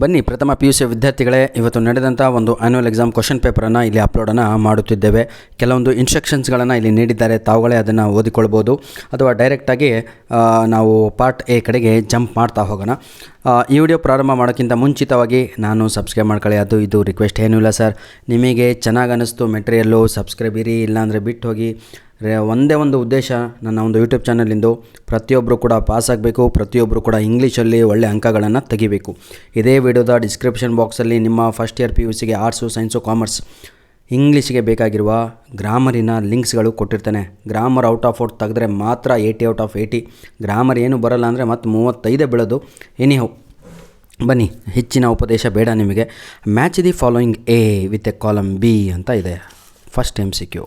ಬನ್ನಿ ಪ್ರಥಮ PUC ವಿದ್ಯಾರ್ಥಿಗಳೇ, ಇವತ್ತು ನಡೆದಂಥ ಒಂದು ಆ್ಯನ್ಯುವಲ್ ಎಕ್ಸಾಮ್ ಕ್ವಶನ್ ಪೇಪರನ್ನು ಇಲ್ಲಿ ಅಪ್ಲೋಡನ್ನು ಮಾಡುತ್ತಿದ್ದೇವೆ. ಕೆಲವೊಂದು ಇನ್ಸ್ಟ್ರಕ್ಷನ್ಸ್ಗಳನ್ನು ಇಲ್ಲಿ ನೀಡಿದ್ದಾರೆ, ತಾವುಗಳೇ ಅದನ್ನು ಓದಿಕೊಳ್ಬೋದು ಅಥವಾ ಡೈರೆಕ್ಟಾಗಿ ನಾವು ಪಾರ್ಟ್ ಎ ಕಡೆಗೆ ಜಂಪ್ ಮಾಡ್ತಾ ಹೋಗೋಣ. ಈ ವಿಡಿಯೋ ಪ್ರಾರಂಭ ಮಾಡೋಕ್ಕಿಂತ ಮುಂಚಿತವಾಗಿ ನಾನು ಸಬ್ಸ್ಕ್ರೈಬ್ ಮಾಡ್ಕೊಳ್ಳಿ, ಅದು ಇದು ರಿಕ್ವೆಸ್ಟ್ ಏನೂ ಇಲ್ಲ ಸರ್. ನಿಮಗೆ ಚೆನ್ನಾಗಿ ಅನ್ನಿಸ್ತು ಮೆಟೀರಿಯಲ್ಲು, ಸಬ್ಸ್ಕ್ರೈಬ್ ಇರಿ, ಇಲ್ಲಾಂದರೆ ಬಿಟ್ಟು ಹೋಗಿ. ಒಂದೇ ಒಂದು ಉದ್ದೇಶ, ನನ್ನ ಒಂದು ಯೂಟ್ಯೂಬ್ ಚಾನಲಿಂದು ಪ್ರತಿಯೊಬ್ಬರು ಕೂಡ ಪಾಸ್ ಆಗಬೇಕು, ಪ್ರತಿಯೊಬ್ಬರು ಕೂಡ ಇಂಗ್ಲೀಷಲ್ಲಿ ಒಳ್ಳೆ ಅಂಕಗಳನ್ನು ತೆಗಿಬೇಕು. ಇದೇ ವಿಡಿಯೋದ ಡಿಸ್ಕ್ರಿಪ್ಷನ್ ಬಾಕ್ಸಲ್ಲಿ ನಿಮ್ಮ ಫಸ್ಟ್ ಇಯರ್ PUCಗೆ ಆರ್ಟ್ಸು, ಸೈನ್ಸು, ಕಾಮರ್ಸ್, ಇಂಗ್ಲೀಷಿಗೆ ಬೇಕಾಗಿರುವ ಗ್ರಾಮರಿನ ಲಿಂಕ್ಸ್ಗಳು ಕೊಟ್ಟಿರ್ತಾನೆ. ಗ್ರಾಮರ್ ಔಟ್ ಆಫ್ ಔಟ್ ತೆಗೆದ್ರೆ ಮಾತ್ರ 80 ಔಟ್ ಆಫ್ 80. ಗ್ರಾಮರ್ ಏನು ಬರಲ್ಲ ಅಂದರೆ ಮತ್ತೆ 35 ಬೀಳೋದು. ಎನಿಹೌ ಬನ್ನಿ, ಹೆಚ್ಚಿನ ಉಪದೇಶ ಬೇಡ ನಿಮಗೆ. Match the following A with A column B ಅಂತ ಇದೆ. First MCQ.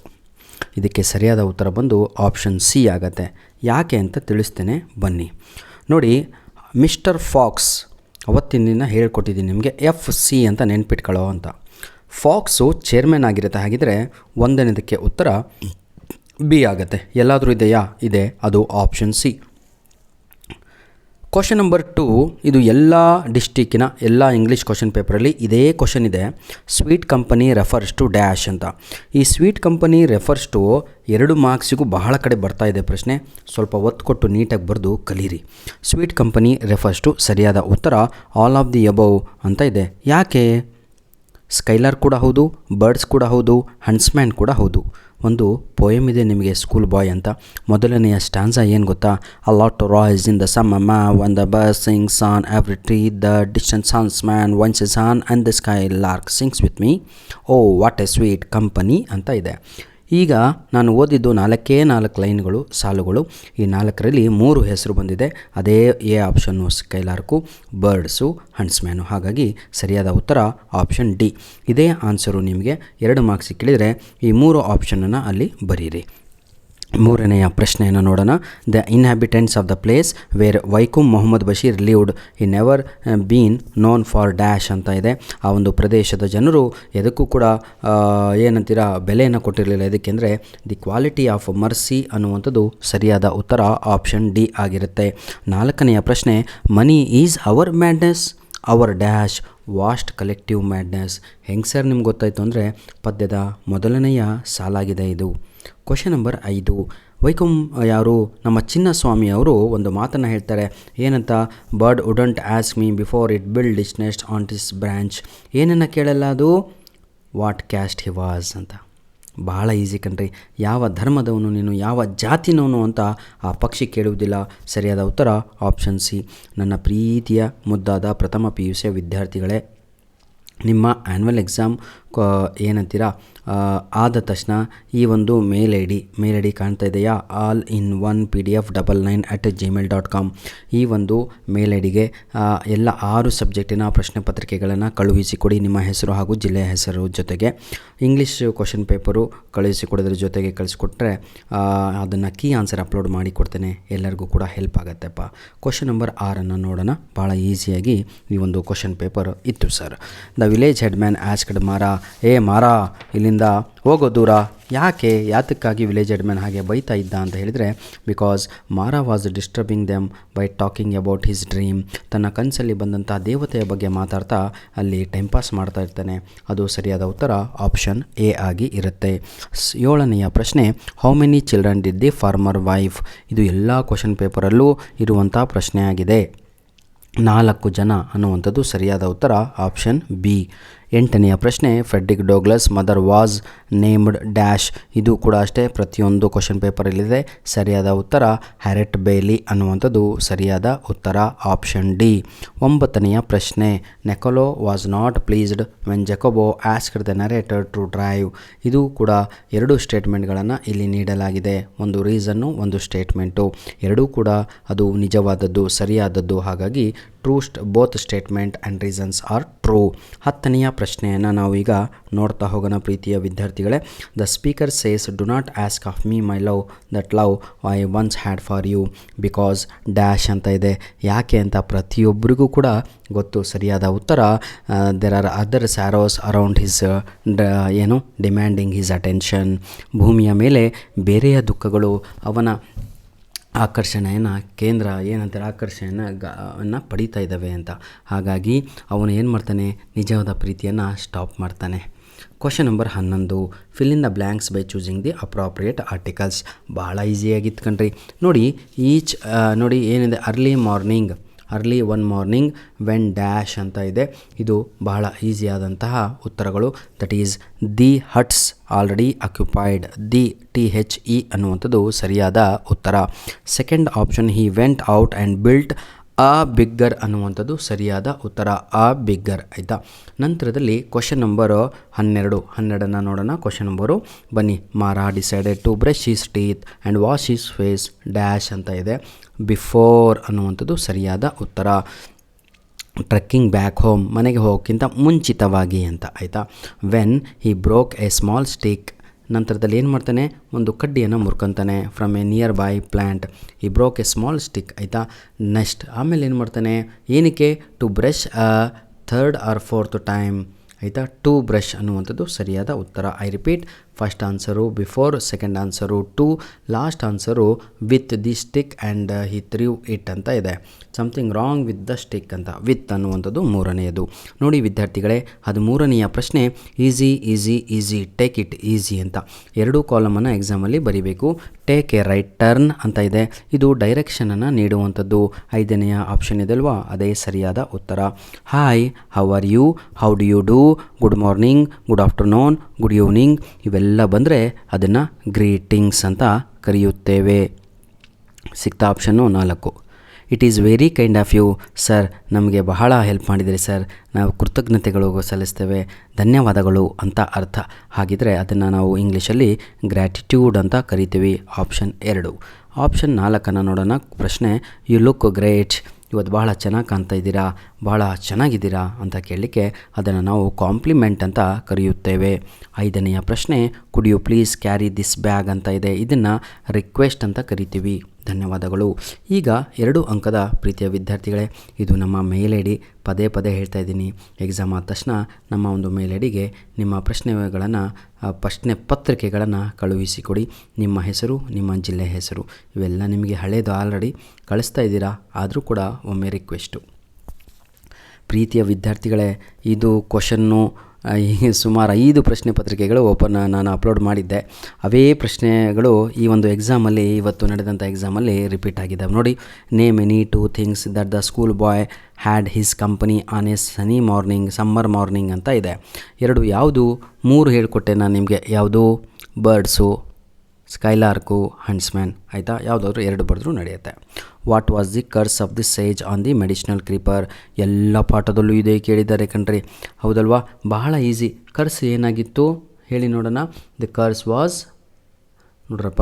ಇದಕ್ಕೆ ಸರಿಯಾದ ಉತ್ತರ ಬಂದು ಆಪ್ಷನ್ ಸಿ ಆಗುತ್ತೆ. ಯಾಕೆ ಅಂತ ತಿಳಿಸ್ತೇನೆ ಬನ್ನಿ. ನೋಡಿ, ಮಿಸ್ಟರ್ ಫಾಕ್ಸ್ ಅವತ್ತಿನ ದಿನ ಹೇಳ್ಕೊಟ್ಟಿದ್ದೀನಿ ನಿಮಗೆ, FC ಅಂತ ನೆನ್ಪಿಟ್ಕೊಳ್ಳೋ ಅಂತ. ಫಾಕ್ಸು ಚೇರ್ಮನ್ ಆಗಿರುತ್ತೆ. ಹಾಗಿದ್ರೆ ಒಂದನೇದಕ್ಕೆ ಉತ್ತರ ಬಿ ಆಗುತ್ತೆ. ಎಲ್ಲಾದರೂ ಇದೆಯಾ? ಇದೆ, ಅದು ಆಪ್ಷನ್ ಸಿ. ಕ್ವಶನ್ ನಂಬರ್ 2, ಇದು ಎಲ್ಲ ಡಿಸ್ಟಿಕ್ಕಿನ ಎಲ್ಲ ಇಂಗ್ಲೀಷ್ ಕ್ವಶನ್ ಪೇಪರಲ್ಲಿ ಇದೇ ಕ್ವಶನ್ ಇದೆ. Sweet company refers to dash ಅಂತ. ಈ ಸ್ವೀಟ್ ಕಂಪನಿ ರೆಫರ್ಸ್ ಟು 2 ಮಾರ್ಕ್ಸಿಗೂ ಬಹಳ ಕಡೆ ಬರ್ತಾ ಇದೆ ಪ್ರಶ್ನೆ. ಸ್ವಲ್ಪ ಒತ್ತು ಕೊಟ್ಟು ನೀಟಾಗಿ ಬರೆದು ಕಲೀರಿ. ಸ್ವೀಟ್ ಕಂಪನಿ ರೆಫರ್ಸ್ ಟು ಸರಿಯಾದ ಉತ್ತರ ಆಲ್ ಆಫ್ ದಿ ಅಬೌವ್ ಅಂತ ಇದೆ. ಯಾಕೆ? ಸ್ಕೈಲರ್ ಕೂಡ ಹೌದು, ಬರ್ಡ್ಸ್ ಕೂಡ ಹೌದು, ಹಂಟ್ಸ್ಮ್ಯಾನ್ ಕೂಡ ಹೌದು. ಒಂದು ಪೋಯಮ್ ಇದೆ ನಿಮಗೆ, ಸ್ಕೂಲ್ ಬಾಯ್ ಅಂತ. ಮೊದಲನೆಯ ಸ್ಟ್ಯಾನ್ಸಾ ಏನು ಗೊತ್ತಾ? A lot rise in the summer meadow one the bird sings on every tree, the distance huntsman once is on and the skylark sings with me, oh what a sweet company ಅಂತ ಇದೆ. ಈಗ ನಾನು ಓದಿದ್ದು 4 ಲೈನ್ಗಳು, ಸಾಲುಗಳು. ಈ 4ರಲ್ಲಿ 3 ಹೆಸರು ಬಂದಿದೆ. ಅದೇ ಎ ಆಪ್ಷನ್ನು ಸ್ಕೈಲಾರ್ಕು, ಬರ್ಡ್ಸು, ಹಂಟ್ಸ್ಮ್ಯಾನು. ಹಾಗಾಗಿ ಸರಿಯಾದ ಉತ್ತರ ಆಪ್ಷನ್ ಡಿ. ಇದೇ ಆನ್ಸರು ನಿಮಗೆ 2 ಮಾರ್ಕ್ಸಿಗೆ ಕೇಳಿದರೆ ಈ 3 ಆಪ್ಷನನ್ನು ಅಲ್ಲಿ ಬರೀರಿ. ಮೂರನೆಯ ಪ್ರಶ್ನೆಯನ್ನು ನೋಡೋಣ. The inhabitants of the place where Vaikom Mohammed Basheer lived ಈ never been known for dash ಅಂತ ಇದೆ. ಆ ಒಂದು ಪ್ರದೇಶದ ಜನರು ಎದಕ್ಕೂ ಕೂಡ ಏನಂತೀರ ಬೆಲೆಯನ್ನು ಕೊಟ್ಟಿರಲಿಲ್ಲ. ಇದಕ್ಕೆಂದರೆ ದಿ ಕ್ವಾಲಿಟಿ ಆಫ್ ಮರ್ಸಿ ಅನ್ನುವಂಥದ್ದು ಸರಿಯಾದ ಉತ್ತರ ಆಪ್ಷನ್ ಡಿ ಆಗಿರುತ್ತೆ. 4ನೆಯ ಪ್ರಶ್ನೆ, money is our madness our dash vast collective madness. ಹೆಂಗೆ ಸರ್ ನಿಮ್ಗೆ ಗೊತ್ತಾಯಿತು ಅಂದರೆ ಪದ್ಯದ ಮೊದಲನೆಯ ಸಾಲಾಗಿದೆ ಇದು. ಕ್ವಶನ್ ನಂಬರ್ 5, ವೈಕುಮ್ ಯಾರು? ನಮ್ಮ ಚಿನ್ನಸ್ವಾಮಿ ಅವರು ಒಂದು ಮಾತನ್ನು ಹೇಳ್ತಾರೆ. ಏನಂತ? Bird wouldn't ask me before it build its nest on this branch. ಏನನ್ನು ಕೇಳಲ್ಲ ಅದು? ವಾಟ್ ಕ್ಯಾಸ್ಟ್ ಹಿ ವಾಸ್ ಅಂತ. ಬಹಳ ಈಸಿ ಕಣ್ರಿ. ಯಾವ ಧರ್ಮದವನು ನೀನು, ಯಾವ ಜಾತಿನವನು ಅಂತ ಆ ಪಕ್ಷಿ ಕೇಳುವುದಿಲ್ಲ. ಸರಿಯಾದ ಉತ್ತರ ಆಪ್ಷನ್ ಸಿ. ನನ್ನ ಪ್ರೀತಿಯ ಮುದ್ದಾದ ಪ್ರಥಮ PUC ವಿದ್ಯಾರ್ಥಿಗಳೇ, ನಿಮ್ಮ ಆ್ಯನ್ಯುವಲ್ ಎಕ್ಸಾಮ್ ಏನಂತೀರ ಆದ ತಕ್ಷಣ ಈ ಒಂದು ಮೇಲ್ ಐ ಡಿ ಕಾಣ್ತಾ ಇದೆಯಾ? All in one PDF 99@gmail.com. ಈ ಒಂದು ಮೇಲ್ ಐಡಿಗೆ ಎಲ್ಲ 6 ಸಬ್ಜೆಕ್ಟಿನ ಪ್ರಶ್ನೆ ಪತ್ರಿಕೆಗಳನ್ನು ಕಳುಹಿಸಿಕೊಡಿ. ನಿಮ್ಮ ಹೆಸರು ಹಾಗೂ ಜಿಲ್ಲೆಯ ಹೆಸರು ಜೊತೆಗೆ ಇಂಗ್ಲೀಷ್ ಕ್ವಶನ್ ಪೇಪರು ಕಳುಹಿಸಿಕೊಡೋದ್ರ ಜೊತೆಗೆ ಕಳಿಸ್ಕೊಟ್ರೆ ಅದನ್ನು ಕೀ ಆನ್ಸರ್ ಅಪ್ಲೋಡ್ ಮಾಡಿ ಕೊಡ್ತೇನೆ. ಎಲ್ಲರಿಗೂ ಕೂಡ ಹೆಲ್ಪ್ ಆಗುತ್ತೆಪ್ಪ. ಕ್ವಶನ್ ನಂಬರ್ 6 ನೋಡೋಣ. ಭಾಳ ಈಸಿಯಾಗಿ ಈ ಒಂದು ಕ್ವಶನ್ ಪೇಪರ್ ಇತ್ತು sir. The village head man asked ಮಾರ, ಏ ಮಾರ ಇಲ್ಲಿಂದ ಹೋಗೋ ದೂರ. ಯಾತಕ್ಕಾಗಿ ವಿಲೇಜ್ ಹೆಡ್ ಮ್ಯಾನ್ ಹಾಗೆ ಬೈತಾ ಇದ್ದ ಅಂತ ಹೇಳಿದರೆ, ಬಿಕಾಸ್ ಮಾರ was disturbing them by talking about his dream. ತನ್ನ ಕನಸಲ್ಲಿ ಬಂದಂಥ ದೇವತೆಯ ಬಗ್ಗೆ ಮಾತಾಡ್ತಾ ಅಲ್ಲಿ ಟೈಮ್ ಪಾಸ್ ಮಾಡ್ತಾ ಇರ್ತಾನೆ. ಅದು ಸರಿಯಾದ ಉತ್ತರ ಆಪ್ಷನ್ ಎ ಆಗಿ ಇರುತ್ತೆ. 7ನೆಯ ಪ್ರಶ್ನೆ, how many children did the farmer wife. ಇದು ಎಲ್ಲ ಕ್ವಶನ್ ಪೇಪರಲ್ಲೂ ಇರುವಂಥ ಪ್ರಶ್ನೆ ಆಗಿದೆ. 4 ಜನ ಅನ್ನುವಂಥದ್ದು ಸರಿಯಾದ ಉತ್ತರ ಆಪ್ಷನ್ ಬಿ. 8ನೆಯ ಪ್ರಶ್ನೆ, Frederick Douglass mother was named dash. ಇದು ಕೂಡ ಅಷ್ಟೇ ಪ್ರತಿಯೊಂದು ಕ್ವಶನ್ ಪೇಪರಲ್ಲಿದೆ. ಸರಿಯಾದ ಉತ್ತರ ಹ್ಯಾರೆಟ್ ಬೇಲಿ ಅನ್ನುವಂಥದ್ದು ಸರಿಯಾದ ಉತ್ತರ ಆಪ್ಷನ್ ಡಿ. 9ನೆಯ ಪ್ರಶ್ನೆ, Nicola was not pleased when Jacopo asked the narrator to drive. ಇದು ಕೂಡ 2 ಸ್ಟೇಟ್ಮೆಂಟ್ಗಳನ್ನು ಇಲ್ಲಿ ನೀಡಲಾಗಿದೆ. ಒಂದು ರೀಸನ್ನು, ಒಂದು ಸ್ಟೇಟ್ಮೆಂಟು. ಎರಡೂ ಕೂಡ ಅದು ನಿಜವಾದದ್ದು, ಸರಿಯಾದದ್ದು. ಹಾಗಾಗಿ both statement and reasons are true. 10ನೆಯ ಪ್ರಶ್ನೆಯನ್ನು ನಾವು ಈಗ ನೋಡ್ತಾ ಹೋಗೋಣ ಪ್ರೀತಿಯ ವಿದ್ಯಾರ್ಥಿಗಳೇ. The speaker says do not ask of me my love that love I once had for you because dash ಅಂತ ಇದೆ. ಯಾಕೆ ಅಂತ ಪ್ರತಿಯೊಬ್ಬರಿಗೂ ಕೂಡ ಗೊತ್ತು. ಸರಿಯಾದ ಉತ್ತರ there are other sparrows around his demanding his attention. ಭೂಮಿಯ ಮೇಲೆ ಬೇರೆಯ ದುಃಖಗಳು ಅವನ ಆಕರ್ಷಣೆಯನ್ನು ಕೇಂದ್ರ ಏನಂತಾರೆ ಆಕರ್ಷಣೆಯನ್ನು ಪಡೀತಾ ಇದ್ದಾವೆ ಅಂತ. ಹಾಗಾಗಿ ಅವನು ಏನು ಮಾಡ್ತಾನೆ, ನಿಜವಾದ ಪ್ರೀತಿಯನ್ನು ಸ್ಟಾಪ್ ಮಾಡ್ತಾನೆ. Question number 11, fill in the blanks by choosing the appropriate articles. ಭಾಳ ಈಸಿಯಾಗಿತ್ತು ಕಣ್ರಿ. ನೋಡಿ ನೋಡಿ ಏನಿದೆ, early one morning when dash ಅಂತ ಇದೆ. ಇದು ಬಹಳ ಈಸಿಯಾದಂತಹ ಉತ್ತರಗಳು. That is the huts already occupied. The THE ಅನ್ನುವಂಥದ್ದು ಸರಿಯಾದ ಉತ್ತರ. Second option, he went out and built a bigger ಅನ್ನುವಂಥದ್ದು ಸರಿಯಾದ ಉತ್ತರ. ಅ ಬಿಗ್ಗರ್ ಆಯಿತಾ. ನಂತರದಲ್ಲಿ ಕ್ವಶನ್ ನಂಬರ್ 12 ನೋಡೋಣ. ಕ್ವಶನ್ ನಂಬರು ಬನ್ನಿ. Mara decided to brush his teeth and wash his face dash ಅಂತ ಇದೆ. ಬಿಫೋರ್ ಅನ್ನುವಂಥದ್ದು ಸರಿಯಾದ ಉತ್ತರ. ಟ್ರೆಕ್ಕಿಂಗ್ ಬ್ಯಾಕ್ ಹೋಮ್, ಮನೆಗೆ ಹೋಗೋಕ್ಕಿಂತ ಮುಂಚಿತವಾಗಿ ಅಂತ ಆಯಿತಾ. When he broke a small stick, ನಂತರದಲ್ಲಿ ಏನು ಮಾಡ್ತಾನೆ, ಒಂದು ಕಡ್ಡಿಯನ್ನು ಮುರ್ಕೊತಾನೆ. From a nearby plant, he broke a small stick ಆಯಿತಾ. ನೆಕ್ಸ್ಟ್ ಆಮೇಲೆ ಏನು ಮಾಡ್ತಾನೆ, ಏನಕ್ಕೆ, to brush third or fourth time ಆಯಿತಾ. ಟು ಬ್ರಷ್ ಅನ್ನುವಂಥದ್ದು ಸರಿಯಾದ ಉತ್ತರ. I repeat, first answer before, second answer to, last answer with the stick and he threw it ಅಂತ ಇದೆ. Something wrong with the stick ಅಂತ. ವಿತ್ ಅನ್ನುವಂಥದ್ದು ಮೂರನೆಯದು. ನೋಡಿ ವಿದ್ಯಾರ್ಥಿಗಳೇ, 13ನೆಯ ಪ್ರಶ್ನೆ ಈಸಿ ಟೇಕ್ ಇಟ್ ಈಸಿ ಅಂತ. ಎರಡೂ ಕಾಲಮನ್ನು ಎಕ್ಸಾಮಲ್ಲಿ ಬರೀಬೇಕು. ಟೇಕ್ ಎ ರೈಟ್ ಟರ್ನ್ ಅಂತ ಇದೆ. ಇದು ಡೈರೆಕ್ಷನನ್ನು ನೀಡುವಂಥದ್ದು. 5ನೆಯ ಆಪ್ಷನ್ ಇದೆ ಅಲ್ವಾ, ಅದೇ ಸರಿಯಾದ ಉತ್ತರ. Hi, how are you, how do you do, good morning, good afternoon, good evening ಇವೆಲ್ಲ ಬಂದರೆ ಅದನ್ನು ಗ್ರೀಟಿಂಗ್ಸ್ ಅಂತ ಕರೆಯುತ್ತೇವೆ. ಸಿಕ್ತಾ option 4. It is very kind of you sir, ನಮಗೆ ಬಹಳ ಹೆಲ್ಪ್ ಮಾಡಿದಿರಿ ಸರ್, ನಾವು ಕೃತಜ್ಞತೆಗಳು ಸಲ್ಲಿಸ್ತೇವೆ, ಧನ್ಯವಾದಗಳು ಅಂತ ಅರ್ಥ. ಹಾಗಿದ್ರೆ ಅದನ್ನು ನಾವು ಇಂಗ್ಲೀಷಲ್ಲಿ ಗ್ರ್ಯಾಟಿಟ್ಯೂಡ್ ಅಂತ ಕರಿತೀವಿ. ಆಪ್ಷನ್ 2. ಆಪ್ಷನ್ 4 ನೋಡೋಣ. ಪ್ರಶ್ನೆ, ಯು ಲುಕ್ ಗ್ರೇಟ್, ಇವತ್ತು ಬಹಳ ಚೆನ್ನಾಗಿ ಕಾಣ್ತಾ ಇದ್ದೀರಾ, ಬಹಳ ಚೆನ್ನಾಗಿದ್ದೀರಾ ಅಂತ ಕೇಳಲಿಕ್ಕೆ ಅದನ್ನು ನಾವು ಕಾಂಪ್ಲಿಮೆಂಟ್ ಅಂತ ಕರೆಯುತ್ತೇವೆ. 5ನೆಯ ಪ್ರಶ್ನೆ, could you please carry this bag ಅಂತ ಇದೆ. ಇದನ್ನು ರಿಕ್ವೆಸ್ಟ್ ಅಂತ ಕರಿತೀವಿ. ಧನ್ಯವಾದಗಳು. ಈಗ 2 ಅಂಕದ ಪ್ರೀತಿಯ ವಿದ್ಯಾರ್ಥಿಗಳೇ, ಇದು ನಮ್ಮ ಮೇಲ್ ಐ ಡಿ. ಪದೇ ಹೇಳ್ತಾ ಇದ್ದೀನಿ, ಎಕ್ಸಾಮ್ ಆದ ತಕ್ಷಣ ನಮ್ಮ ಒಂದು ಮೇಲ್ ಐ ಡಿಗೆ ನಿಮ್ಮ ಪ್ರಶ್ನೆ ಪತ್ರಿಕೆಗಳನ್ನು ಕಳುಹಿಸಿಕೊಡಿ. ನಿಮ್ಮ ಹೆಸರು, ನಿಮ್ಮ ಜಿಲ್ಲೆ ಹೆಸರು ಇವೆಲ್ಲ ನಿಮಗೆ ಹಳೇದು ಆಲ್ರೆಡಿ ಕಳಿಸ್ತಾ ಇದ್ದೀರಾ, ಆದರೂ ಕೂಡ ಒಮ್ಮೆ ರಿಕ್ವೆಸ್ಟು. ಪ್ರೀತಿಯ ವಿದ್ಯಾರ್ಥಿಗಳೇ, ಇದು ಕ್ವಶನ್ನು ಸುಮಾರು 5 ಪ್ರಶ್ನೆ ಪತ್ರಿಕೆಗಳು ನಾನು ಅಪ್ಲೋಡ್ ಮಾಡಿದ್ದೆ. ಅವೇ ಪ್ರಶ್ನೆಗಳು ಈ ಒಂದು ಎಕ್ಸಾಮಲ್ಲಿ, ಇವತ್ತು ನಡೆದಂಥ ಎಕ್ಸಾಮಲ್ಲಿ ರಿಪೀಟ್ ಆಗಿದ್ದಾವೆ. ನೋಡಿ, name any 2 things that the school boy had his company on A Sunny morning, summer morning ಅಂತ ಇದೆ. 2 ಯಾವುದು, 3 ಹೇಳಿಕೊಟ್ಟೆ ನಾನು ನಿಮಗೆ. ಯಾವುದು, ಬರ್ಡ್ಸು, ಸ್ಕೈಲಾರ್ಕು, ಹಂಟ್ಸ್ಮ್ಯಾನ್ ಆಯಿತಾ. ಯಾವುದಾದ್ರೂ 2 ಬರೆದ್ರೂ ನಡೆಯುತ್ತೆ. What was the curse of the sage on the medicinal creeper, ಎಲ್ಲ ಪಾಠದಲ್ಲೂ ಇದೇ ಕೇಳಿದ್ದಾರೆ ಕಣ್ರಿ, ಹೌದಲ್ವಾ. ಬಹಳ ಈಸಿ. ಕರ್ಸ್ ಏನಾಗಿತ್ತು ಹೇಳಿ ನೋಡೋಣ. ದಿ ಕರ್ಸ್ ವಾಸ್, ನೋಡ್ರಪ್ಪ,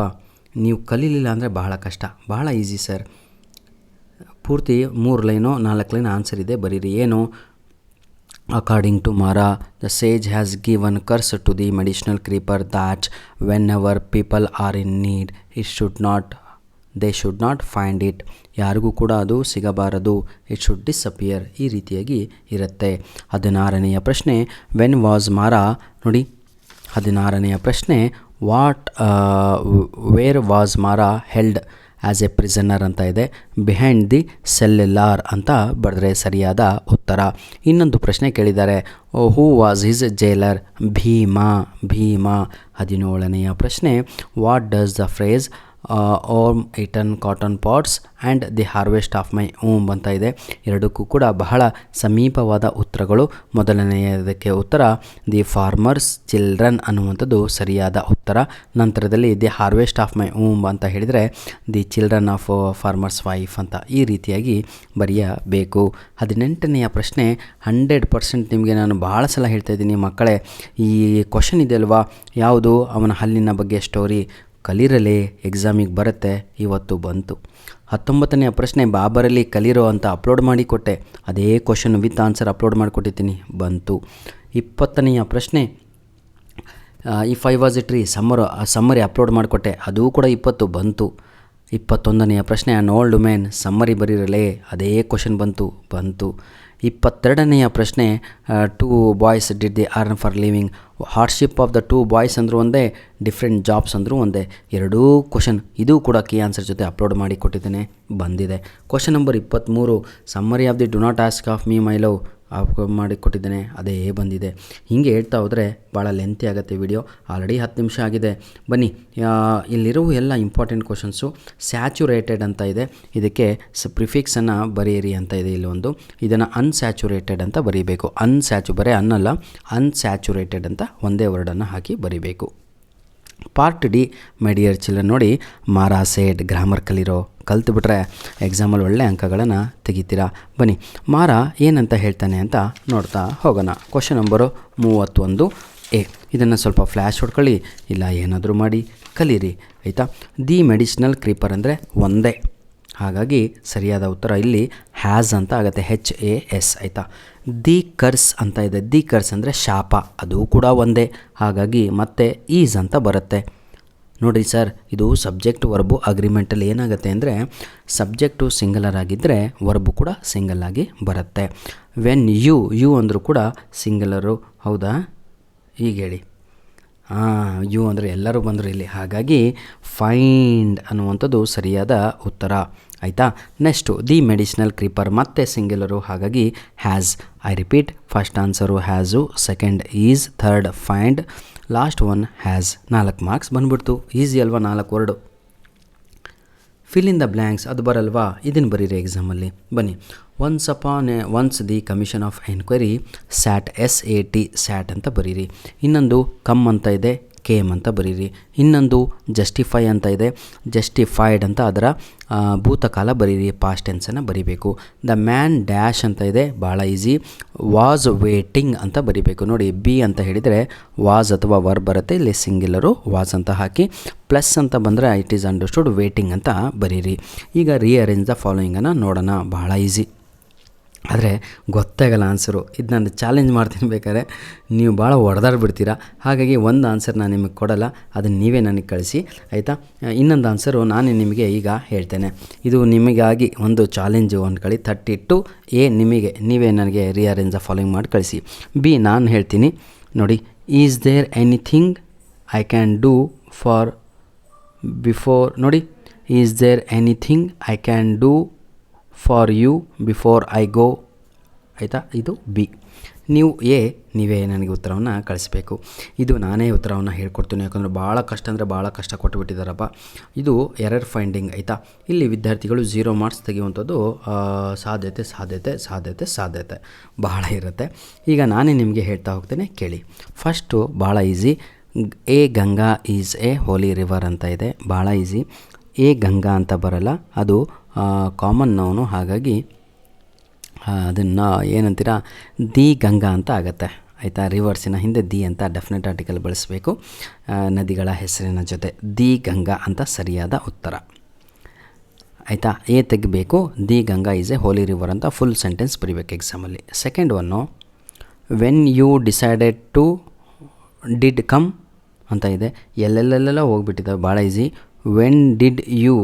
ನೀವು ಕಲೀಲಿಲ್ಲ ಅಂದರೆ ಬಹಳ ಕಷ್ಟ. ಬಹಳ ಈಸಿ ಸರ್. ಪೂರ್ತಿ 3 ಲೈನೋ 4 ಲೈನ್ ಆನ್ಸರ್ ಇದೆ, ಬರೀರಿ. ಏನು, according to Mara, the sage has given curse to the medicinal creeper that whenever people are in need, they should not find it. ಯಾರಿಗೂ ಕೂಡ ಅದು ಸಿಗಬಾರದು. It should disappear. ಈ ರೀತಿಯಾಗಿ ಇರುತ್ತೆ. 16ನೆಯ ಪ್ರಶ್ನೆ, ವೆನ್ ವಾಸ್ ಮಾರಾ, ನೋಡಿ 16ನೆಯ ಪ್ರಶ್ನೆ, ವೇರ್ ವಾಸ್ ಮಾರಾ ಹೆಲ್ಡ್ ಆ್ಯಸ್ ಎ ಪ್ರಿಸನರ್ ಅಂತ ಇದೆ. ಬಿಹೈಂಡ್ ದಿ ಸೆಲ್ಯುಲಾರ್ ಅಂತ ಬರೆದ್ರೆ ಸರಿಯಾದ ಉತ್ತರ. ಇನ್ನೊಂದು ಪ್ರಶ್ನೆ ಕೇಳಿದ್ದಾರೆ, who was his jailer, Bhima. 17ನೆಯ ಪ್ರಶ್ನೆ, what does the phrase home eaten cotton pots and the harvest of my home ಅಂತ ಇದೆ. ಎರಡಕ್ಕೂ ಕೂಡ ಬಹಳ ಸಮೀಪವಾದ ಉತ್ತರಗಳು. ಮೊದಲನೆಯದಕ್ಕೆ ಉತ್ತರ ದಿ ಫಾರ್ಮರ್ಸ್ ಚಿಲ್ಡ್ರನ್ ಅನ್ನುವಂಥದ್ದು ಸರಿಯಾದ ಉತ್ತರ. ನಂತರದಲ್ಲಿ the harvest of my home ಅಂತ ಹೇಳಿದರೆ the children of farmers wife ಅಂತ ಈ ರೀತಿಯಾಗಿ ಬರೆಯಬೇಕು. 18ನೆಯ ಪ್ರಶ್ನೆ 100% ನಿಮಗೆ ನಾನು ಭಾಳ ಸಲ ಹೇಳ್ತಾ ಇದ್ದೀನಿ ಮಕ್ಕಳೇ, ಈ ಕ್ವಶನ್ ಇದೆ ಅಲ್ವಾ, ಯಾವುದು, ಅವನ ಹಲ್ಲಿನ ಬಗ್ಗೆ ಸ್ಟೋರಿ. ಕಲಿರಲಿ, ಎಕ್ಸಾಮಿಗೆ ಬರುತ್ತೆ, ಇವತ್ತು ಬಂತು. 19ನೆಯ ಪ್ರಶ್ನೆ ಬಾಬರಲ್ಲಿ ಕಲಿರೋ ಅಂತ ಅಪ್ಲೋಡ್ ಮಾಡಿ ಕೊಟ್ಟೆ, ಅದೇ ಕ್ವಶನ್ ವಿತ್ ಆನ್ಸರ್ ಅಪ್ಲೋಡ್ ಮಾಡಿಕೊಟ್ಟಿದ್ದೀನಿ, ಬಂತು. 20ನೆಯ ಪ್ರಶ್ನೆ, if I was a tree, summary upload ಮಾಡಿಕೊಟ್ಟೆ, ಅದೂ ಕೂಡ 20 ಬಂತು. 21ನೆಯ ಪ್ರಶ್ನೆ, ಆನ್ ಓಲ್ಡ್ ಮ್ಯಾನ್, ಸಮ್ಮರಿ ಬರೀರಲೇ, ಅದೇ ಕ್ವಶನ್ ಬಂತು. 22ನೇಯ ಪ್ರಶ್ನೆ, two boys did the earn for living. Hardship of the two boys ಅಂದರೂ ಒಂದೇ, ಡಿಫ್ರೆಂಟ್ ಜಾಬ್ಸ್ ಅಂದರೂ ಒಂದೇ. ಎರಡೂ ಕ್ವಶನ್ ಇದು ಕೂಡ ಕೀ ಆನ್ಸರ್ ಜೊತೆ ಅಪ್ಲೋಡ್ ಮಾಡಿ ಕೊಟ್ಟಿದ್ದೇನೆ, ಬಂದಿದೆ. Question number 23, summary of the do not ask of me my love ಮಾಡಿ ಕೊಟ್ಟಿದ್ದೇನೆ, ಅದೇ ಬಂದಿದೆ. ಹೀಗೆ ಹೇಳ್ತಾ ಹೋದರೆ ಭಾಳ ಲೆಂತಿ ಆಗುತ್ತೆ ವಿಡಿಯೋ. ಆಲ್ರೆಡಿ 10 ನಿಮಿಷ ಆಗಿದೆ. ಬನ್ನಿ, ಇಲ್ಲಿರುವ ಎಲ್ಲ ಇಂಪಾರ್ಟೆಂಟ್ ಕ್ವಶನ್ಸು. ಸ್ಯಾಚುರೇಟೆಡ್ ಅಂತ ಇದೆ, ಇದಕ್ಕೆ ಪ್ರಿಫಿಕ್ಸನ್ನು ಬರೆಯಿರಿ ಅಂತ ಇದೆ ಇಲ್ಲಿ ಒಂದು. ಇದನ್ನು ಅನ್ಸ್ಯಾಚುರೇಟೆಡ್ ಅಂತ ಬರೀಬೇಕು. ಬರೀ ಅನ್ನಲ್ಲ, ಅನ್ಸ್ಯಾಚುರೇಟೆಡ್ ಅಂತ ಒಂದೇ ವರ್ಡನ್ನು ಹಾಕಿ ಬರೀಬೇಕು. Part D, my dear children. ನೋಡಿ, ಮಾರಾ ಸೇಡ್ ಗ್ರಾಮರ್ ಕಲ್ತುಬಿಟ್ರೆ ಎಕ್ಸಾಮಲ್ಲಿ ಒಳ್ಳೆ ಅಂಕಗಳನ್ನು ತೆಗಿತೀರಾ. ಬನ್ನಿ, ಮಾರ ಏನಂತ ಹೇಳ್ತಾನೆ ಅಂತ ನೋಡ್ತಾ ಹೋಗೋಣ. Question number 31 A. ಇದನ್ನು ಸ್ವಲ್ಪ ಫ್ಲ್ಯಾಶ್ ಹೊಡ್ಕೊಳ್ಳಿ, ಇಲ್ಲ ಏನಾದರೂ ಮಾಡಿ ಕಲೀರಿ, ಆಯಿತಾ. ದಿ ಮೆಡಿಸಿನಲ್ ಕ್ರೀಪರ್ ಅಂದರೆ ಒಂದೇ, ಹಾಗಾಗಿ ಸರಿಯಾದ ಉತ್ತರ ಇಲ್ಲಿ ಹ್ಯಾಸ್ ಅಂತ ಆಗುತ್ತೆ, HAS, ಆಯಿತಾ. ದಿ ಕರ್ಸ್ ಅಂತ ಇದೆ, ದಿ ಕರ್ಸ್ ಅಂದರೆ ಶಾಪ, ಅದು ಕೂಡ ಒಂದೇ, ಹಾಗಾಗಿ ಮತ್ತೆ ಈಸ್ ಅಂತ ಬರುತ್ತೆ. ನೋಡಿ ಸರ್, ಇದು ಸಬ್ಜೆಕ್ಟ್ ವರ್ಬು ಅಗ್ರಿಮೆಂಟಲ್ಲಿ ಏನಾಗುತ್ತೆ ಅಂದರೆ ಸಬ್ಜೆಕ್ಟು ಸಿಂಗಲರ್ ಆಗಿದ್ದರೆ ವರ್ಬು ಕೂಡ ಸಿಂಗಲ್ ಆಗಿ ಬರುತ್ತೆ. ವೆನ್ ಯು ಅಂದರೂ ಕೂಡ ಸಿಂಗಲರು, ಹೌದಾ? ಈಗ ಹೇಳಿ. ಯು ಅಂದರೆ ಎಲ್ಲರೂ ಬಂದರು ಇಲ್ಲಿ, ಹಾಗಾಗಿ ಫೈಂಡ್ ಅನ್ನುವಂಥದ್ದು ಸರಿಯಾದ ಉತ್ತರ, ಆಯಿತಾ. ನೆಕ್ಸ್ಟು, ದಿ ಮೆಡಿಸಿನಲ್ ಕ್ರೀಪರ್ ಮತ್ತೆ ಸಿಂಗ್ಯುಲರು, ಹಾಗಾಗಿ has. I repeat, first answer has, second is, third find, last one has. 4 marks ಬಂದ್ಬಿಡ್ತು. ಈಸಿ ಅಲ್ವಾ 4 word. Fill in the blanks ಅದು ಬರಲ್ವಾ, ಇದನ್ನು ಬರೀರಿ ಎಕ್ಸಾಮಲ್ಲಿ. ಬನ್ನಿ, once the commission of enquiry sat, SAT sat ಅಂತ ಬರೀರಿ. ಇನ್ನೊಂದು ಕಮ್ ಅಂತ ಇದೆ, ಕೇಮ್ ಅಂತ ಬರೀರಿ. ಇನ್ನೊಂದು ಜಸ್ಟಿಫೈ ಅಂತ ಇದೆ, ಜಸ್ಟಿಫೈಡ್ ಅಂತ ಅದರ ಭೂತಕಾಲ ಬರೀರಿ, ಪಾಸ್ಟ್ ಟೆನ್ಸನ್ನು ಬರೀಬೇಕು. ದ ಮ್ಯಾನ್ ಡ್ಯಾಶ್ ಅಂತ ಇದೆ, ಭಾಳ ಈಸಿ, ವಾಸ್ ವೇಟಿಂಗ್ ಅಂತ ಬರೀಬೇಕು. ನೋಡಿ, ಬಿ ಅಂತ ಹೇಳಿದರೆ ವಾಸ್ ಅಥವಾ ವರ್ಬ್ ಬರುತ್ತೆ, ಇಲ್ಲಿ ಸಿಂಗ್ಯುಲರು ವಾಸ್ ಅಂತ ಹಾಕಿ, ಪ್ಲಸ್ ಅಂತ ಬಂದರೆ ಇಟ್ ಈಸ್ ಅಂಡರ್ಸ್ಟುಡ್ ವೇಟಿಂಗ್ ಅಂತ ಬರೀರಿ. ಈಗ ರೀಅರೇಂಜ್ ದ ಫಾಲೋಯಿಂಗನ್ನು ನೋಡೋಣ, ಭಾಳ ಈಸಿ, ಆದರೆ ಗೊತ್ತಾಗಲ್ಲ ಆನ್ಸರು. ಇದು ನಾನು ಚಾಲೆಂಜ್ ಮಾಡ್ತೀನಿ, ಬೇಕಾದ್ರೆ ನೀವು ಭಾಳ ಹೊಡೆದಾಡ್ಬಿಡ್ತೀರಾ, ಹಾಗಾಗಿ ಒಂದು ಆನ್ಸರ್ ನಾನು ನಿಮಗೆ ಕೊಡಲ್ಲ, ಅದನ್ನು ನೀವೇ ನನಗೆ ಕಳಿಸಿ, ಆಯಿತಾ. ಇನ್ನೊಂದು ಆನ್ಸರು ನಾನು ನಿಮಗೆ ಈಗ ಹೇಳ್ತೇನೆ, ಇದು ನಿಮಗಾಗಿ ಒಂದು ಚಾಲೆಂಜು ಅಂದ್ಕೊಳ್ಳಿ. 32 ಎ ನೀವೇ ನನಗೆ ರೀಅರೇಂಜ್ ದ ಫಾಲೋಯಿಂಗ್ ಮಾಡಿ ಕಳಿಸಿ. ಬಿ ನಾನು ಹೇಳ್ತೀನಿ ನೋಡಿ, is there anything I can do for before, ನೋಡಿ, is there anything I can do for you before I go, ಆಯಿತಾ. ಇದು ಬಿ. ನೀವೇ ನನಗೆ ಉತ್ತರವನ್ನು ಕಳಿಸ್ಬೇಕು. ಇದು ನಾನೇ ಉತ್ತರವನ್ನು ಹೇಳ್ಕೊಡ್ತೀನಿ, ಯಾಕಂದರೆ ಭಾಳ ಕಷ್ಟ ಅಂದರೆ ಭಾಳ ಕಷ್ಟ ಕೊಟ್ಟುಬಿಟ್ಟಿದ್ದಾರಪ್ಪ. ಇದು ಎರರ್ ಫೈಂಡಿಂಗ್, ಆಯಿತಾ. ಇಲ್ಲಿ ವಿದ್ಯಾರ್ಥಿಗಳು 0 ಮಾರ್ಕ್ಸ್ ತೆಗೆಯುವಂಥದ್ದು ಸಾಧ್ಯತೆ ಬಹಳ ಇರುತ್ತೆ. ಈಗ ನಾನೇ ನಿಮಗೆ ಹೇಳ್ತಾ ಹೋಗ್ತೇನೆ, ಕೇಳಿ. ಫಸ್ಟು ಭಾಳ easy, A Ganga is a holy river ಅಂತ ಇದೆ, ಭಾಳ ಈಸಿ. ಎ ಗಂಗಾ ಅಂತ ಬರಲ್ಲ, ಅದು ಕಾಮನ್ ನೌನು, ಹಾಗಾಗಿ ಅದನ್ನು ಏನಂತೀರ, ದಿ ಗಂಗಾ ಅಂತ ಆಗುತ್ತೆ, ಆಯಿತಾ. ರಿವರ್ಸಿನ ಹಿಂದೆ ದಿ ಅಂತ ಡೆಫಿನೆಟ್ ಆರ್ಟಿಕಲ್ ಬಳಸಬೇಕು, ನದಿಗಳ ಹೆಸರಿನ ಜೊತೆ. ದಿ ಗಂಗಾ ಅಂತ ಸರಿಯಾದ ಉತ್ತರ, ಆಯಿತಾ. ಎ ತೆಗಿಬೇಕು, the Ganga is a holy river ಅಂತ ಫುಲ್ ಸೆಂಟೆನ್ಸ್ ಬರೀಬೇಕು ಎಕ್ಸಾಮಲ್ಲಿ. Second one, when you decided to did come ಅಂತ ಇದೆ, ಎಲ್ಲೆಲ್ಲೆಲ್ಲ ಹೋಗ್ಬಿಟ್ಟಿದ್ದಾವೆ, ಭಾಳ easy. When did you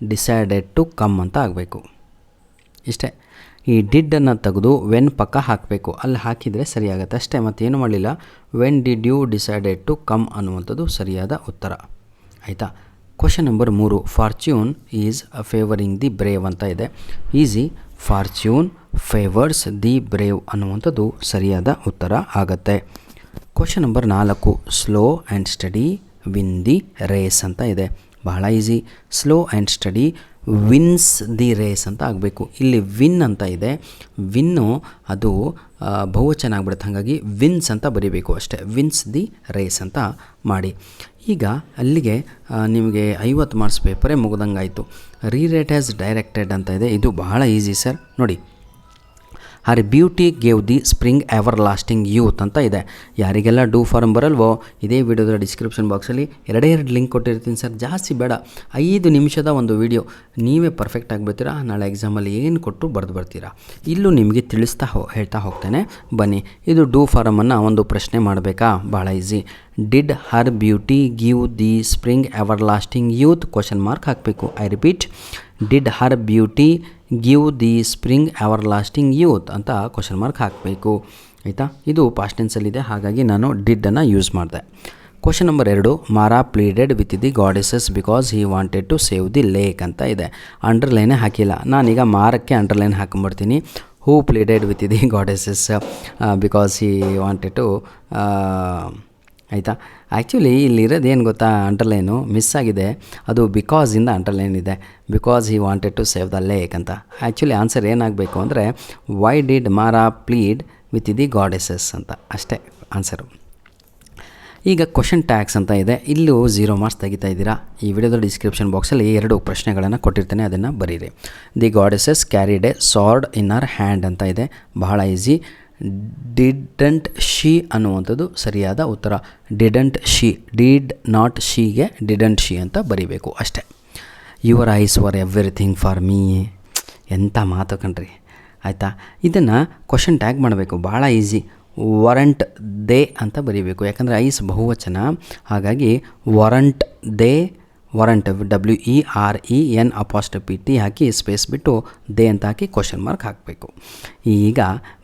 decided to come ಅಂತ ಆಗಬೇಕು, ಇಷ್ಟೇ. ಈ ಡಿಡ್ಡನ್ನು ತೆಗೆದು ವೆನ್ ಪಕ್ಕ ಹಾಕಬೇಕು, ಅಲ್ಲಿ ಹಾಕಿದರೆ ಸರಿಯಾಗುತ್ತೆ ಅಷ್ಟೇ, ಮತ್ತೇನು ಮಾಡಲಿಲ್ಲ. When did you decided to come ಅನ್ನುವಂಥದ್ದು ಸರಿಯಾದ ಉತ್ತರ, ಆಯಿತಾ. Question number 3, fortune is favouring the brave ಅಂತ ಇದೆ, easy. Fortune favours the brave ಅನ್ನುವಂಥದ್ದು ಸರಿಯಾದ ಉತ್ತರ ಆಗುತ್ತೆ. Question number 4, slow and steady win the race ಅಂತ ಇದೆ, ಬಹಳ easy. Slow and steady wins the race ಅಂತ ಆಗಬೇಕು. ಇಲ್ಲಿ ವಿನ್ ಅಂತ ಇದೆ, ವಿನ್ನು ಅದು ಬಹುವಚನ ಆಗ್ಬಿಡುತ್ತೆ, ಹಾಗಾಗಿ ವಿನ್ಸ್ ಅಂತ ಬರೀಬೇಕು ಅಷ್ಟೇ, ವಿನ್ಸ್ ದಿ ರೇಸ್ ಅಂತ ಮಾಡಿ. ಈಗ ಅಲ್ಲಿಗೆ ನಿಮಗೆ 50 ಮಾರ್ಕ್ಸ್ ಪೇಪರೇ ಮುಗ್ದಂಗಾಯಿತು. ರೀರೇಟ್ ಆ್ಯಸ್ ಡೈರೆಕ್ಟೆಡ್ ಅಂತ ಇದೆ, ಇದು ಬಹಳ ಈಸಿ ಸರ್. ನೋಡಿ, her beauty gave the spring everlasting youth ಅಂತ ಇದೆ. ಯಾರಿಗೆಲ್ಲ ಡೂ ಫಾರ್ಮ್ ಬರಲ್ವೋ, ಇದೇ ವಿಡಿಯೋದ ಡಿಸ್ಕ್ರಿಪ್ಷನ್ ಬಾಕ್ಸಲ್ಲಿ 2 ಲಿಂಕ್ ಕೊಟ್ಟಿರ್ತೀನಿ ಸರ್, ಜಾಸ್ತಿ ಬೇಡ, 5 ನಿಮಿಷದ ಒಂದು ವಿಡಿಯೋ, ನೀವೇ ಪರ್ಫೆಕ್ಟ್ ಆಗಿಬಿಡ್ತೀರಾ. ನಾಳೆ ಎಕ್ಸಾಮಲ್ಲಿ ಏನು ಕೊಟ್ಟು ಬರೆದು ಬರ್ತೀರಾ. ಇಲ್ಲೂ ನಿಮಗೆ ಹೇಳ್ತಾ ಹೋಗ್ತೇನೆ, ಬನ್ನಿ. ಇದು ಡೂ ಫಾರಮನ್ನು ಒಂದು ಪ್ರಶ್ನೆ ಮಾಡಬೇಕಾ, ಭಾಳ easy. Did her beauty give the spring everlasting youth ? Question mark ಹಾಕಬೇಕು. I repeat, did her beauty give the spring everlasting youth ಅಂತ ಕ್ವಶನ್ ಮಾರ್ಕ್ ಹಾಕಬೇಕು. ಆಯಿತಾ, ಇದು ಪಾಸ್ಟ್ ಟೆನ್ಸಲ್ಲಿದೆ, ಹಾಗಾಗಿ ನಾನು ಡಿಡ್ಡನ್ನು ಯೂಸ್ ಮಾಡಿದೆ. Question number 2, Mara pleaded with the goddesses because he wanted to save the lake ಅಂತ ಇದೆ. ಅಂಡರ್ಲೈನೇ ಹಾಕಿಲ್ಲ, ನಾನೀಗ ಮಾರಕ್ಕೆ ಅಂಡರ್ಲೈನ್ ಹಾಕೊಂಡ್ಬಿಡ್ತೀನಿ. Who pleaded with the goddesses because he wanted to, ಆಯಿತಾ. ಆ್ಯಕ್ಚುಲಿ ಇಲ್ಲಿರೋದು ಏನು ಗೊತ್ತಾ, ಅಂಡರ್ಲೈನು ಮಿಸ್ ಆಗಿದೆ, ಅದು ಬಿಕಾಸಿಂದ ಅಂಡರ್ಲೈನ್ ಇದೆ, because he wanted to save the lake ಅಂತ. ಆ್ಯಕ್ಚುಲಿ ಆನ್ಸರ್ ಏನಾಗಬೇಕು ಅಂದರೆ why did Mara plead with the goddesses ಅಂತ, ಅಷ್ಟೇ ಆನ್ಸರು. ಈಗ ಕ್ವಶನ್ ಟ್ಯಾಗ್ಸ್ ಅಂತ ಇದೆ, ಇಲ್ಲೂ 0 ಮಾರ್ಕ್ಸ್ ತೆಗಿತಾ ಇದ್ದೀರಾ. ಈ ವಿಡಿಯೋದ ಡಿಸ್ಕ್ರಿಪ್ಷನ್ ಬಾಕ್ಸಲ್ಲಿ 2 ಪ್ರಶ್ನೆಗಳನ್ನು ಕೊಟ್ಟಿರ್ತೇನೆ, ಅದನ್ನು ಬರೀರಿ. The goddesses carried a sword in her hand ಅಂತ ಇದೆ, ಬಹಳ ಈಸಿ. ಡಿಡಂಟ್ ಶಿ ಅನ್ನುವಂಥದ್ದು ಸರಿಯಾದ ಉತ್ತರ. ಡಿಡಂಟ್ ಶಿ, ಡಿಡ್ ನಾಟ್ ಶೀಗೆ ಡಿಡಂಟ್ ಶಿ ಅಂತ ಬರೀಬೇಕು ಅಷ್ಟೇ. Your eyes were everything for me, ಎಂಥ ಮಾತು ಕಣ್ರಿ. ಆಯಿತಾ, ಇದನ್ನು ಕ್ವಶನ್ ಟ್ಯಾಗ್ ಮಾಡಬೇಕು, ಭಾಳ ಈಸಿ. ವರಂಟ್ ದೇ ಅಂತ ಬರೀಬೇಕು, ಯಾಕಂದರೆ ಐಸ್ ಬಹುವಚನ, ಹಾಗಾಗಿ ವರಂಟ್ ದೇ, ವರಂಟ್ WEREN ಹಾಕಿ ಸ್ಪೇಸ್ ಬಿಟ್ಟು ದೇ ಅಂತ ಹಾಕಿ ಕ್ವಶನ್ ಮಾರ್ಕ್ ಹಾಕಬೇಕು. ಈಗ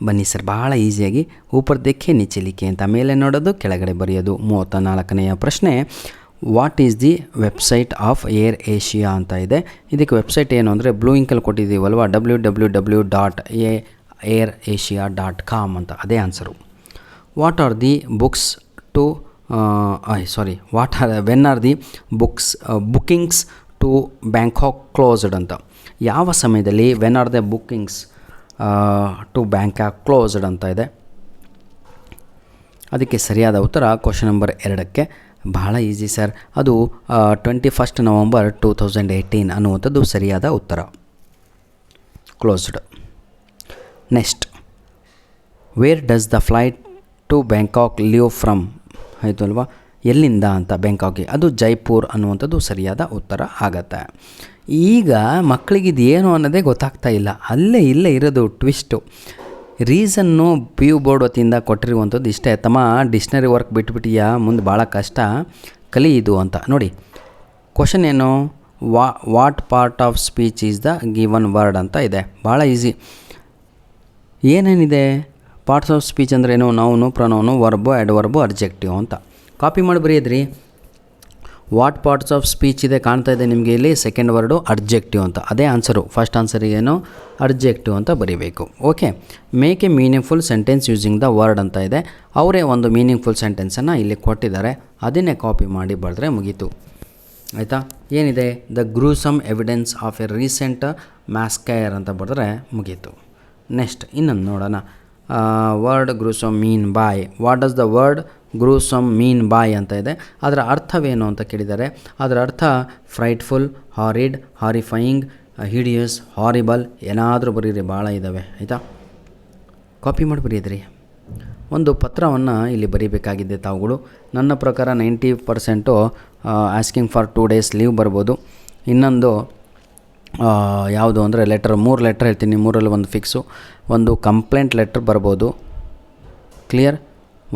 ಬನ್ನಿ ಸರ್, ಭಾಳ ಈಸಿಯಾಗಿ ಊಪರ್ ದೇಖೆ ನೀಚೆ ಲಿಖೆ ಅಂತ ಮೇಲೆ ನೋಡೋದು, ಕೆಳಗಡೆ ಬರೆಯೋದು. 34ನೆಯ ಪ್ರಶ್ನೆ, what is the website of air Asia ಅಂತ ಇದೆ. ಇದಕ್ಕೆ ವೆಬ್ಸೈಟ್ ಏನು ಅಂದರೆ ಬ್ಲೂ ಇಂಕಲ್ಲಿ ಕೊಟ್ಟಿದ್ದೀವಲ್ವ, www.airasia.com ಅಂತ, ಅದೇ answer. What are the books to when are the bookings to Bangkok closed ಅಂತ. ಯಾವ ಸಮಯದಲ್ಲಿ when are the bookings to Bangkok closed ಅಂತ ಇದೆ. ಅದಕ್ಕೆ ಸರಿಯಾದ ಉತ್ತರ ಕ್ವಶನ್ ನಂಬರ್ 2ಕ್ಕೆ, ಬಹಳ ಈಸಿ ಸರ್, ಅದು 21 ನವಂಬರ್ 2018 ಅನ್ನುವಂಥದ್ದು ಸರಿಯಾದ ಉತ್ತರ, closed. Next, where does the flight to Bangkok leave from ಆಯಿತು ಅಲ್ವಾ, ಎಲ್ಲಿಂದ ಅಂತ ಬ್ಯಾಂಕಾಕ್ಗೆ, ಅದು ಜೈಪುರ್ ಅನ್ನುವಂಥದ್ದು ಸರಿಯಾದ ಉತ್ತರ ಆಗತ್ತೆ. ಈಗ ಮಕ್ಕಳಿಗೆ ಇದು ಏನು ಅನ್ನೋದೇ ಗೊತ್ತಾಗ್ತಾ ಇಲ್ಲ, ಇಲ್ಲೇ ಇರೋದು ಟ್ವಿಸ್ಟು. ರೀಸನ್ನು PU ಬೋರ್ಡ್ ವತಿಯಿಂದ ಕೊಟ್ಟಿರುವಂಥದ್ದು ಇಷ್ಟೇ, ತಮ್ಮ ಡಿಕ್ಷ್ನರಿ ವರ್ಕ್ ಬಿಟ್ಬಿಟ್ಟಿಯಾ, ಮುಂದೆ ಭಾಳ ಕಷ್ಟ, ಕಲಿ ಇದು ಅಂತ. ನೋಡಿ ಕ್ವಶನ್ ಏನು, what part of speech is the given word ಅಂತ ಇದೆ, ಭಾಳ ಈಸಿ. ಏನೇನಿದೆ ಪಾರ್ಟ್ಸ್ ಆಫ್ ಸ್ಪೀಚ್ ಅಂದ್ರೇನು, ನೌನು, ಪ್ರನೌನು, ವರ್ಬು, ಆ್ಯಡ್ವರ್ಬು, ಅಬ್ಜೆಕ್ಟಿವ್ ಅಂತ. ಕಾಪಿ ಮಾಡಿ ಬರೆಯಿದ್ರಿ. ವಾಟ್ ಪಾರ್ಟ್ಸ್ ಆಫ್ ಸ್ಪೀಚ್ ಇದೆ ಕಾಣ್ತಾ ಇದೆ ನಿಮಗೆ ಇಲ್ಲಿ, ಸೆಕೆಂಡ್ ವರ್ಡು ಅಬ್ಜೆಕ್ಟಿವ್ ಅಂತ, ಅದೇ ಆನ್ಸರು. ಫಸ್ಟ್ ಆನ್ಸರಿಗೇನು ಅಬ್ಜೆಕ್ಟಿವ್ ಅಂತ ಬರೀಬೇಕು. Okay, make A meaningful sentence using the word ಅಂತ ಇದೆ. ಅವರೇ ಒಂದು ಮೀನಿಂಗ್ಫುಲ್ ಸೆಂಟೆನ್ಸನ್ನು ಇಲ್ಲಿ ಕೊಟ್ಟಿದ್ದಾರೆ, ಅದನ್ನೇ ಕಾಪಿ ಮಾಡಿ ಬರೆದ್ರೆ ಮುಗೀತು. ಆಯಿತಾ, ಏನಿದೆ, the gruesome evidence of a recent massacre ಅಂತ ಬರೆದ್ರೆ ಮುಗೀತು. ನೆಕ್ಸ್ಟ್ ಇನ್ನೊಂದು ನೋಡೋಣ. Word gruesome mean by, what does the word gruesome mean by ಅಂತ ಇದೆ. ಅದರ ಅರ್ಥವೇನು ಅಂತ ಕೇಳಿದ್ದಾರೆ. ಅದರ ಅರ್ಥ ಫ್ರೈಟ್ಫುಲ್, ಹಾರಿಡ್, ಹಾರಿಫೈಯಿಂಗ್, ಹಿಡಿಯಸ್, ಹಾರಿಬಲ್, ಏನಾದರೂ ಬರೀರಿ, ಭಾಳ ಇದ್ದಾವೆ. ಆಯಿತಾ, ಕಾಪಿ ಮಾಡಿ ಬರೀದ್ರಿ. ಒಂದು ಪತ್ರವನ್ನು ಇಲ್ಲಿ ಬರೀಬೇಕಾಗಿದೆ ತಾವುಗಳು. ನನ್ನ ಪ್ರಕಾರ 90% ಆಸ್ಕಿಂಗ್ ಫಾರ್ 2 days ಲೀವ್ ಬರ್ಬೋದು. ಇನ್ನೊಂದು ಯಾವುದು ಅಂದರೆ ಲೆಟರ್, 3 ಲೆಟ್ರ್ ಹೇಳ್ತೀನಿ, 3ರಲ್ಲಿ ಒಂದು ಫಿಕ್ಸು. ಒಂದು ಕಂಪ್ಲೇಂಟ್ ಲೆಟ್ರ್ ಬರ್ಬೋದು, ಕ್ಲಿಯರ್.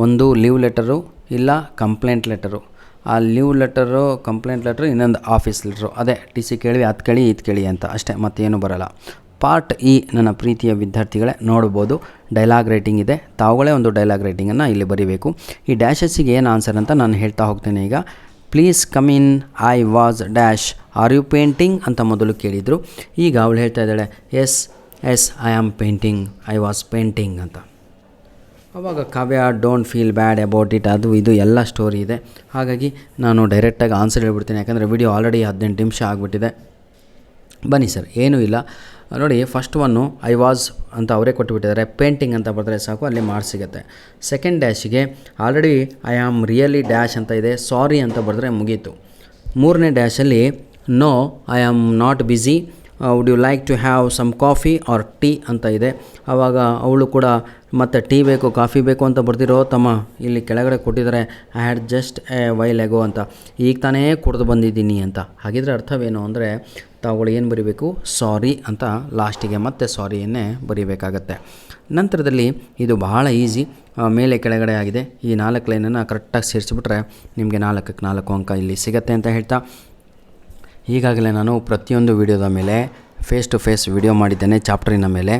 ಒಂದು ಲೀವ್ ಲೆಟರು ಇಲ್ಲ ಕಂಪ್ಲೇಂಟ್ ಲೆಟರು. ಆ ಲೀವ್ ಲೆಟರು, ಕಂಪ್ಲೇಂಟ್ ಲೆಟ್ರು, ಇನ್ನೊಂದು ಆಫೀಸ್ ಲೆಟ್ರು, ಅದೇ TC ಕೇಳಿ ಅದು ಕೇಳಿ ಇದು ಕೇಳಿ ಅಂತ ಅಷ್ಟೇ, ಮತ್ತೇನು ಬರೋಲ್ಲ. ಪಾರ್ಟ್ E, ನನ್ನ ಪ್ರೀತಿಯ ವಿದ್ಯಾರ್ಥಿಗಳೇ ನೋಡ್ಬೋದು, ಡೈಲಾಗ್ ರೈಟಿಂಗ್ ಇದೆ. ತಾವುಗಳೇ ಒಂದು ಡೈಲಾಗ್ ರೈಟಿಂಗನ್ನು ಇಲ್ಲಿ ಬರೀಬೇಕು. ಈ ಡ್ಯಾಶಸ್ಸಿಗೆ ಏನು ಆನ್ಸರ್ ಅಂತ ನಾನು ಹೇಳ್ತಾ ಹೋಗ್ತೇನೆ ಈಗ. Please come in, I was dash, are you painting ಅಂತ ಮೊದಲು ಕೇಳಿದರು. ಈಗ ಅವಳು ಹೇಳ್ತಾ ಇದ್ದಾಳೆ yes I am painting, I was painting ಅಂತ. ಆವಾಗ Kavya don't feel bad about it, ಅದು ಇದು ಎಲ್ಲ ಸ್ಟೋರಿ ಇದೆ. ಹಾಗಾಗಿ ನಾನು ಡೈರೆಕ್ಟಾಗಿ ಆನ್ಸರ್ ಹೇಳ್ಬಿಡ್ತೀನಿ, ಯಾಕಂದರೆ ವಿಡಿಯೋ ಆಲ್ರೆಡಿ 18 ನಿಮಿಷ ಆಗಿಬಿಟ್ಟಿದೆ. ಬನ್ನಿ ಸರ್, ಏನೂ ಇಲ್ಲ ನೋಡಿ. ಫಸ್ಟ್ ಒನ್ನು ಐ ವಾಸ್ ಅಂತ ಅವರೇ ಕೊಟ್ಟುಬಿಟ್ಟಿದ್ದಾರೆ, ಪೇಂಟಿಂಗ್ ಅಂತ ಬರೆದ್ರೆ ಸಾಕು, ಅಲ್ಲಿ ಮಾರ್ಕ್ಸ್ ಸಿಗುತ್ತೆ. ಸೆಕೆಂಡ್ ಡ್ಯಾಶಿಗೆ already I am really dash ಅಂತ ಇದೆ, ಸಾರಿ ಅಂತ ಬರೆದ್ರೆ ಮುಗೀತು. 3ನೇ ಡ್ಯಾಶಲ್ಲಿ no I am not busy, would you like to have some coffee or tea ಅಂತ ಇದೆ. ಆವಾಗ ಅವಳು ಕೂಡ ಮತ್ತು ಟೀ ಬೇಕು ಕಾಫಿ ಬೇಕು ಅಂತ ಬರ್ದಿರೋ ತಮ್ಮ ಇಲ್ಲಿ ಕೆಳಗಡೆ ಕೊಟ್ಟಿದ್ದಾರೆ I had just A while ago ಅಂತ, ಈಗ ತಾನೇ ಕುಡಿದು ಬಂದಿದ್ದೀನಿ ಅಂತ. ಹಾಗಿದ್ರೆ ಅರ್ಥವೇನು ಅಂದರೆ ತಾವುಗಳು ಏನು ಬರೀಬೇಕು, ಸಾರಿ ಅಂತ ಲಾಸ್ಟಿಗೆ ಮತ್ತೆ ಸಾರಿಯನ್ನೇ ಬರೀಬೇಕಾಗತ್ತೆ. ನಂತರದಲ್ಲಿ ಇದು ಬಹಳ ಈಸಿ, ಮೇಲೆ ಕೆಳಗಡೆ ಆಗಿದೆ. ಈ 4 ಲೈನನ್ನು ಕರೆಕ್ಟಾಗಿ ಸೇರಿಸಿಬಿಟ್ರೆ ನಿಮಗೆ 4ಕ್ಕೆ 4 ಅಂಕ ಇಲ್ಲಿ ಸಿಗತ್ತೆ ಅಂತ ಹೇಳ್ತಾ, ಈಗಾಗಲೇ ನಾನು ಪ್ರತಿಯೊಂದು ವಿಡಿಯೋದ ಮೇಲೆ ಫೇಸ್ ಟು ಫೇಸ್ ವಿಡಿಯೋ ಮಾಡಿದ್ದೇನೆ ಚಾಪ್ಟರಿನ ಮೇಲೆ.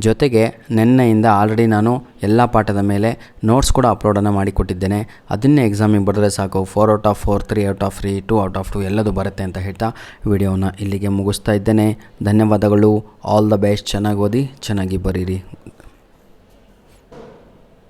ಜೊತೆಗೆ ನಿನ್ನೆಯಿಂದ ಆಲ್ರೆಡಿ ನಾನು ಎಲ್ಲ ಪಾಠದ ಮೇಲೆ ನೋಟ್ಸ್ ಕೂಡ ಅಪ್ಲೋಡನ್ನು ಮಾಡಿಕೊಟ್ಟಿದ್ದೇನೆ. ಅದನ್ನೇ ಎಕ್ಸಾಮಿಗೆ ಬರೆದ್ರೆ ಸಾಕು 4 out of 4, 3 out of 3, 2 out of 2 ಎಲ್ಲದು ಬರುತ್ತೆ ಅಂತ ಹೇಳ್ತಾ ವಿಡಿಯೋನ ಇಲ್ಲಿಗೆ ಮುಗಿಸ್ತಾ ಇದ್ದೇನೆ. ಧನ್ಯವಾದಗಳು. All the best. ಚೆನ್ನಾಗಿ ಓದಿ, ಚೆನ್ನಾಗಿ ಬರೀರಿ.